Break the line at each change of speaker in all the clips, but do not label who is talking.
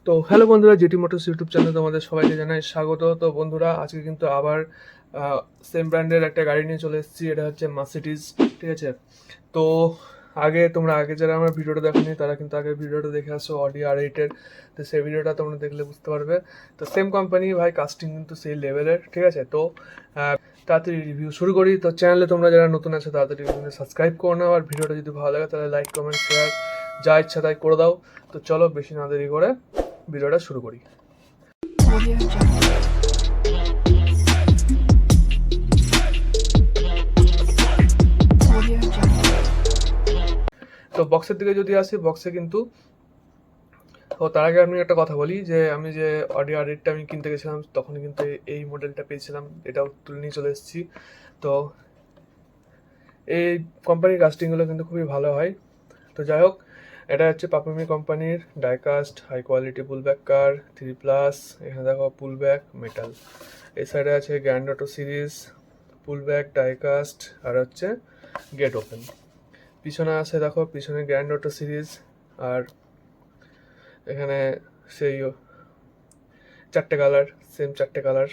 তো হ্যালো বন্ধুরা, GT motors YouTube চ্যানেলে তোমাদের সবাইকে জানাই স্বাগত। তো বন্ধুরা, আজকে কিন্তু আবার সেম ব্র্যান্ডের একটা গাড়ি নিয়ে চলে এসেছি। এটা হচ্ছে মার্সিডিজ, ঠিক আছে। তো আগে যারা আমার ভিডিওটা দেখোনি তারা কিন্তু আগে ভিডিওটা দেখে আসো অডি R8-এর। তো সেই ভিডিওটা তোমরা দেখলে বুঝতে পারবে। তো সেম কোম্পানি ভাই, কাস্টিং কিন্তু সেই লেভেলের, ঠিক আছে। তো তাড়াতাড়ি রিভিউ শুরু করি। তো চ্যানেলে তোমরা যারা নতুন আছো তাড়াতাড়ি সাবস্ক্রাইব করে নাও, আর ভিডিওটা যদি ভালো লাগে তাহলে লাইক কমেন্ট শেয়ার যা ইচ্ছা তাই করে দাও। তো চলো বেশি না দেরি করে ভিডিওটা শুরু করি। তো বক্সের দিকে যদি আসি, বক্সে কিন্তু তার আগে আমি একটা কথা বলি যে আমি যে অডি R8টা আমি কিনতে গেছিলাম তখন কিন্তু এই মডেলটা পেয়েছিলাম, এটাও তুলে নিয়ে চলে এসেছি। তো এই কোম্পানির কাস্টিংগুলো কিন্তু খুবই ভালো হয়। তো যাই হোক, এটা হচ্ছে পাপুমি কোম্পানির diecast high quality pullback car 3+। এখানে দেখো পুলব্যাক মেটাল। এই সাইডে আছে grand auto series pullback diecast, আর হচ্ছে গেট ওপেন। পিছনে আছে দেখো, পিছনে গ্র্যান্ড অটো সিরিজ, আর এখানে সেই চারটে কালার, সেম চারটে কালার।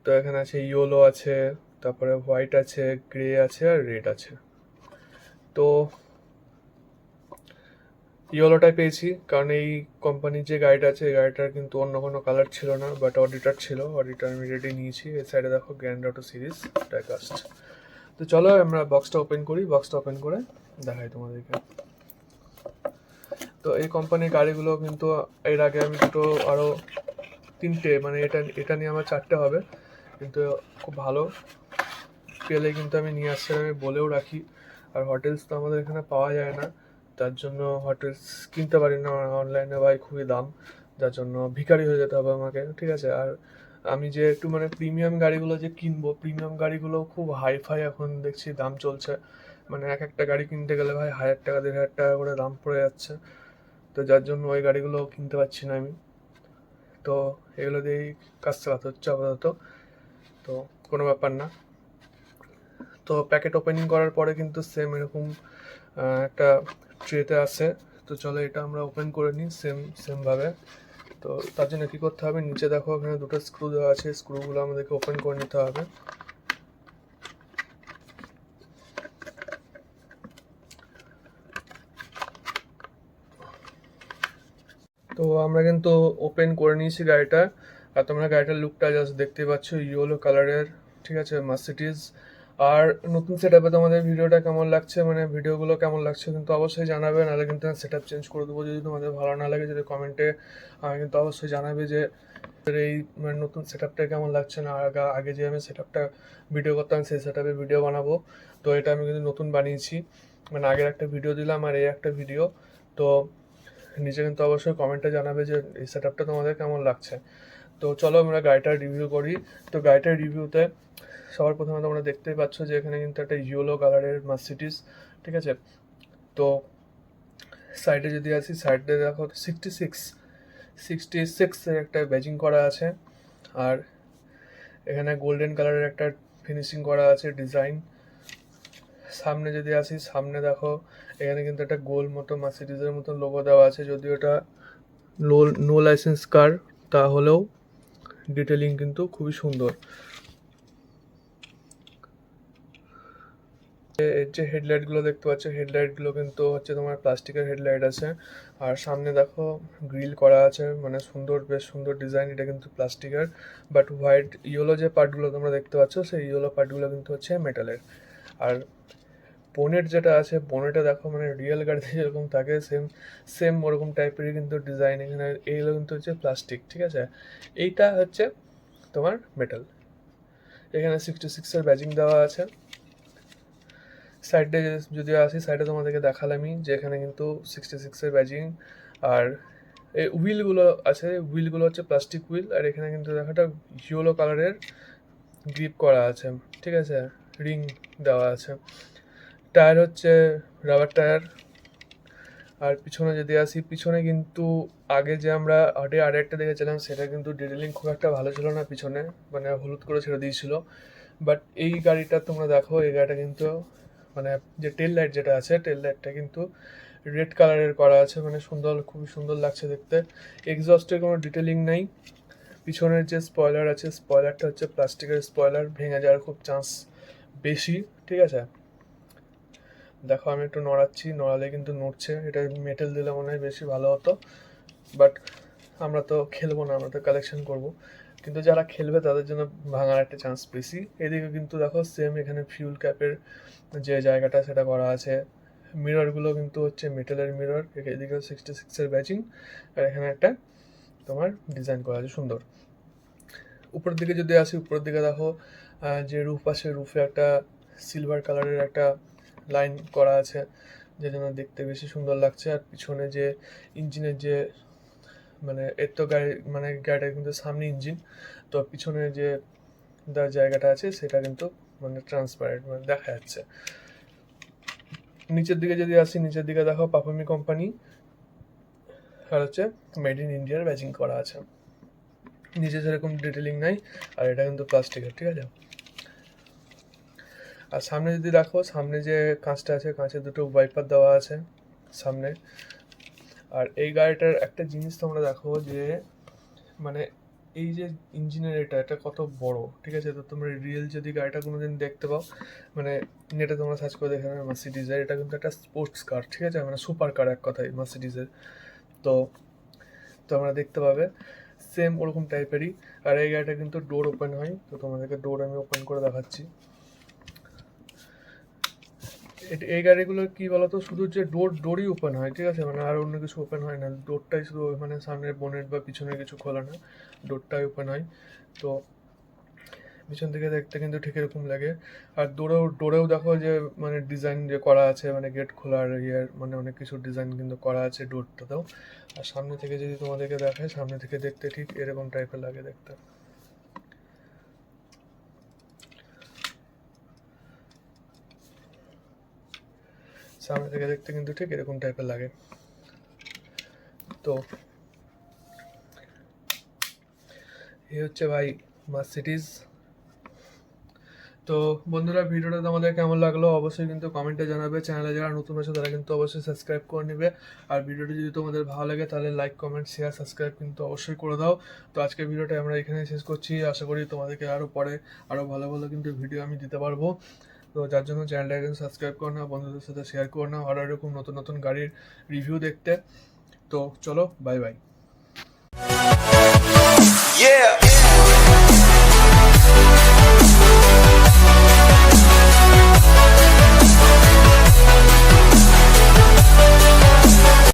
তো এখানে আছে ইয়েলো আছে, তারপরে হোয়াইট আছে, গ্রে আছে, আর রেড আছে। তো ইয়েলোটাই পেয়েছি কারণ এই কোম্পানির যে গাড়িটা আছে এই গাড়িটার কিন্তু অন্য কোনো কালার ছিল না, বাট অডিটার ছিল, অডিটার আমি রেডি নিয়েছি। এই সাইডে দেখো গ্র্যান্ড অটো সিরিজ ডাইকাস্ট। তো চলো আমরা বক্সটা ওপেন করি, বক্সটা ওপেন করে দেখাই তোমাদেরকে। তো এই কোম্পানির গাড়িগুলো কিন্তু এর আগে আমি দুটো আরও তিনটে, মানে এটা এটা নিয়ে আমার চারটে হবে, কিন্তু খুব ভালো পেলে কিন্তু আমি নিয়ে আসছি, আমি বলেও রাখি। আর হোটেলস তো আমাদের এখানে পাওয়া যায় না, তার জন্য হোটেলস কিনতে পারি না অনলাইনে, ভাই খুবই দাম, যার জন্য ভিখারি হয়ে যেতে হবে আমাকে, ঠিক আছে। আর আমি যে একটু মানে প্রিমিয়াম গাড়িগুলো যে কিনবো, প্রিমিয়াম গাড়িগুলো খুব হাইফাই এখন দেখছি দাম চলছে, মানে এক একটা গাড়ি কিনতে গেলে ভাই 1000 টাকা 1500 টাকা করে দাম পড়ে যাচ্ছে। তো যার জন্য ওই গাড়িগুলো কিনতে পারছি না আমি। তো এগুলো দিয়েই কাজ চালাতে হচ্ছে আপাতত। তো কোনো ব্যাপার না। তো প্যাকেট ওপেনিং করার পরে কিন্তু সেম এরকম একটা ট্রেতে আসে। তো চলো এটা আমরা ওপেন করে নিই সেমভাবে। তো তার জন্য কী করতে হবে, নিচে দেখো এখানে দুটো স্ক্রু দেওয়া আছে, স্ক্রুগুলো আমাদেরকে ওপেন করে নিতে হবে। তো আমরা কিন্তু ওপেন করে নিয়েছি গাড়িটা, আর তোমরা গাড়িটার লুকটা জাস্ট দেখতে পাচ্ছ, ইয়েলো কালারের, ঠিক আছে, মার্সিডিজ। আর নতুন সেট আপে তোমাদের ভিডিওটা কেমন লাগছে, মানে ভিডিওগুলো কেমন লাগছে কিন্তু অবশ্যই জানাবে, নাহলে কিন্তু সেট আপ চেঞ্জ করে দেবো যদি তোমাদের ভালো না লাগে। যদি কমেন্টে কিন্তু অবশ্যই জানাবে যে এই মানে নতুন সেট আপটা কেমন লাগছে না। আগে যে আমি সেট আপটা ভিডিও করতাম সেই সেট আপে ভিডিও বানাবো। তো এটা আমি কিন্তু নতুন বানিয়েছি, মানে আগের একটা ভিডিও দিলাম আর এই একটা ভিডিও। তো নিচে কিন্তু অবশ্যই কমেন্টে জানাবে যে এই সেট আপটা তোমাদের কেমন লাগছে। তো চলো আমরা গাড়িটার রিভিউ করি। তো গাড়িটার রিভিউতে সবার প্রথমে তোমরা দেখতেই পাচ্ছ যে এখানে কিন্তু একটা ইয়েলো কালারের মার্সিডিজ, ঠিক আছে। তো সাইডে যদি আসি, সাইডে দেখো 66 এর একটা ব্যাজিং করা আছে, আর এখানে গোল্ডেন কালারের একটা ফিনিশিং করা আছে ডিজাইন। সামনে যদি আসি, সামনে দেখো এখানে কিন্তু একটা গোল মতো মার্সিডিজের মতো লোগো দেওয়া আছে, যদিও এটা নো লাইসেন্স কার, তাহলেও ডিটেলিং কিন্তু খুবই সুন্দর। এর যে হেডলাইটগুলো দেখতে পাচ্ছ, হেডলাইটগুলো কিন্তু হচ্ছে তোমার প্লাস্টিকের হেডলাইট আছে। আর সামনে দেখো গ্রিল করা আছে, মানে সুন্দর, বেশ সুন্দর ডিজাইন। এটা কিন্তু প্লাস্টিকের, বাট হোয়াইট ইয়েলো যে পার্টগুলো তোমরা দেখতে পাচ্ছ সেই ইয়েলো পার্টগুলো কিন্তু হচ্ছে মেটালের। আর বোনেট যেটা আছে, বোনেটে দেখো মানে রিয়েল গাড়িতে যেরকম থাকে সেম সেম ওরকম টাইপেরই কিন্তু ডিজাইন এখানে। এইগুলো কিন্তু হচ্ছে প্লাস্টিক, ঠিক আছে। এইটা হচ্ছে তোমার মেটাল। এখানে 66-এর ব্যাজিং দেওয়া আছে। সাইডে যদি আসি, সাইডে তোমাদেরকে দেখালামই যে এখানে কিন্তু 66-এর ব্যাজিং। আর এই হুইলগুলো আছে, হুইলগুলো হচ্ছে প্লাস্টিক হুইল, আর এখানে কিন্তু দেখো একটা ইয়েলো কালারের গ্রিপ করা আছে, ঠিক আছে, রিং দেওয়া আছে। টায়ার হচ্ছে রাবার টায়ার। আর পিছনে যদি আসি, পিছনে কিন্তু আগে যে আমরা অডি R8টা দেখেছিলাম সেটা কিন্তু ডিটেলিং খুব একটা ভালো ছিল না পিছনে, মানে হলুদ করে ছেড়ে দিয়েছিল। বাট এই গাড়িটা তোমরা দেখো, এই গাড়িটা কিন্তু মানে যে টেল লাইট যেটা আছে, টেল লাইটটা কিন্তু রেড কালারের করা আছে, মানে সুন্দর, খুবই সুন্দর লাগছে দেখতে। এক্সস্টের কোনো ডিটেলিং নাই। পিছনের যে স্পয়লার আছে, স্পয়লারটা হচ্ছে প্লাস্টিকের স্পয়লার, ভেঙে যাওয়ার খুব চান্স বেশি, ঠিক আছে। দেখো আমি একটু নড়াচ্ছি, নড়ালে কিন্তু নড়ছে, এটা মেটেল দিলে মনে হয় বেশি ভালো হতো, বাট আমরা তো খেলবো না, আমরা তো কালেকশন করব, কিন্তু যারা খেলবে তাদের জন্য ভাঙার একটা চান্স বেশি। এদিকে কিন্তু দেখো সেম এখানে ফিউল ক্যাপের যে জায়গাটা সেটা করা আছে। মিররগুলো কিন্তু হচ্ছে মেটালের মিরর, এদিকে 66-এর ব্যাচিং, আর এখানে একটা তোমার ডিজাইন করা আছে সুন্দর। উপরের দিকে যদি আসি, উপরের দিকে দেখো যে রুফ আছে, রুফে একটা সিলভার কালারের একটা লাইন করা আছে, যে জন্য দেখতে বেশি সুন্দর লাগছে। আর পিছনে যে ইঞ্জিনের যে মানে এর তো গাড়ি, মানে গাড়িটার কিন্তু সামনে ইঞ্জিন, তো পিছনে যে জায়গাটা আছে সেটা কিন্তু মানে ট্রান্সপারেন্ট, মানে দেখা যাচ্ছে। নিচের দিকে যদি আসি, নিচের দিকে দেখো পাপামি কোম্পানি আর হচ্ছে মেড ইন ইন্ডিয়ার ব্যাচিং করা আছে। নিচে সেরকম ডিটেলিং নাই, আর এটা কিন্তু প্লাস্টিকের, ঠিক আছে। আর সামনে যদি দেখো, সামনে যে কাঁচটা আছে, কাঁচে দুটো ওয়াইপার দেওয়া আছে সামনে। আর এই গাড়িটার একটা জিনিস তোমরা দেখো যে মানে এই যে ইঞ্জিনের এটা কত বড়, ঠিক আছে। তো তোমরা রিয়েল যদি গাড়িটা কোনোদিন দেখতে পাও, মানে নেটে তোমরা সার্চ করে দেখে নেবে মার্সিডিজের, এটা কিন্তু একটা স্পোর্টস কার, ঠিক আছে, মানে সুপার কার এক কথায় মার্সিডিজের। তো তোমরা দেখতে পাবে সেম ওরকম টাইপেরই। আর এই গাড়িটা কিন্তু ডোর ওপেন হয়, তো তোমাদেরকে ডোর আমি ওপেন করে দেখাচ্ছি। এই গাড়িগুলোর কি বলতো, শুধু যে ডোরই ওপেন হয়, ঠিক আছে, মানে আর অন্য কিছু ওপেন হয় না, ডোরটাই শুধু, মানে সামনের বোনেট বা পিছনের কিছু খোলা না, ডোরটাই ওপেন হয়। তো পিছন থেকে দেখতে কিন্তু ঠিক এরকম লাগে। আর ডোরেও দেখো যে মানে ডিজাইন যে করা আছে, মানে গেট খোলার মানে অনেক কিছু ডিজাইন কিন্তু করা আছে ডোরটাতেও। আর সামনে থেকে যদি তোমাদেরকে দেখায়, সামনে থেকে দেখতে ঠিক এরকম টাইপের লাগে দেখতে। সামনে থেকে দেখতে কিন্তু ঠিক এরকম টাইপের লাগে। তো এই হচ্ছে ভাই মার্সিডিজ। তো বন্ধুরা, ভিডিওটা তোমাদের কেমন লাগলো অবশ্যই কিন্তু কমেন্টে জানাবে। চ্যানেলে যারা নতুন আছে তারা কিন্তু অবশ্যই সাবস্ক্রাইব করে নেবে। আর ভিডিওটি যদি তোমাদের ভালো লাগে তাহলে লাইক, কমেন্ট, শেয়ার, সাবস্ক্রাইব কিন্তু অবশ্যই করে দাও। তো আজকের ভিডিওটা আমরা এখানে শেষ করছি। আশা করি তোমাদেরকে আরও পরে আরও ভালো ভালো কিন্তু ভিডিও আমি দিতে পারবো। তো যার জন্য চ্যানেলটা কিন্তু সাবস্ক্রাইব করে নাও, বন্ধুদের সাথে শেয়ার করে নাও আরও এরকম নতুন নতুন গাড়ির রিভিউ দেখতে। তো চলো, বাই বাই।